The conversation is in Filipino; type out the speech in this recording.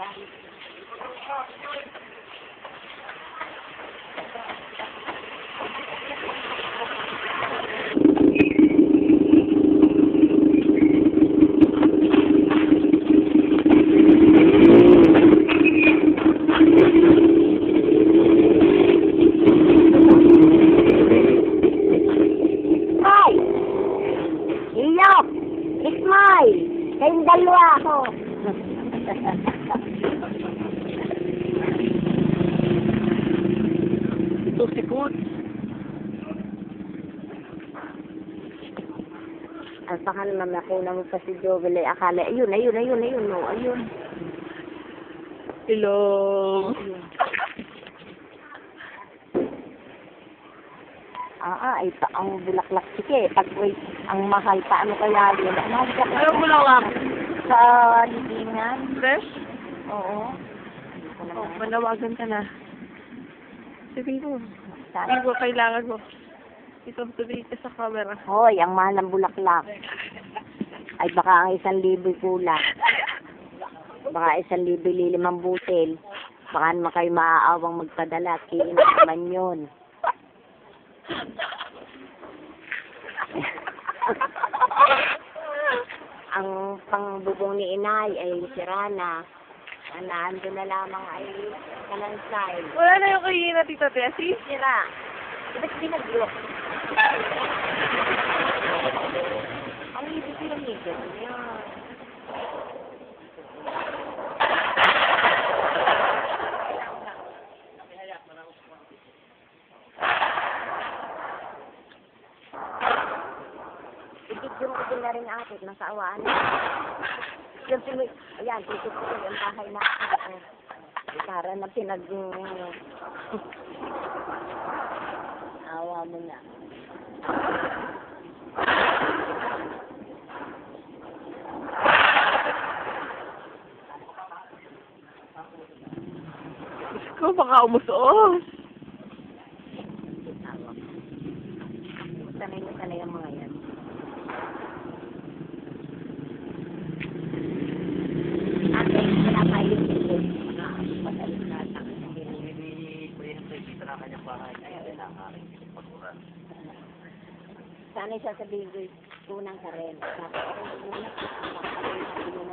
yan. Ismail! Kayong dalawa ako. Ito si Kut. At baka naman nakuna mo pa si Jovel ay akala, ayun. No, ayun. Hello. Ito ang bulaklak sige. Pag wait, ang mahal pa, ano kaya yun? Ano mo lang? Sa libingan? Fresh? Oo. Oh, manawagan ka na. Sabihin mo. Saan? Hindi mo kailangan mo. Ito, sabihin ka sa camera. Hoy, ang mahal ng bulaklak. Ay baka ang 1,000 kulang. Baka 1,000 lilimang butil. Baka naman kayo maaawang magpadala. Kiin naman yun. Ang pangbubong ni inay ay sira na. Ando na lamang ay kalansay. Wala na yung kayo na Tita Tessie? Sira. Ba't binagyo? Ang ibig yung nito. Yan. Ibigyan ko din na rin atit. Nasawaan. Ayan, tutup ko yung bahay na. Para na awa mo na. Ikaw baka umusuos. Sanay ang mga yan. Ate, wala pa yung sila. Madaling natang. Sanay siya sa bigay. Tunang ka rin. Tapos ako muna.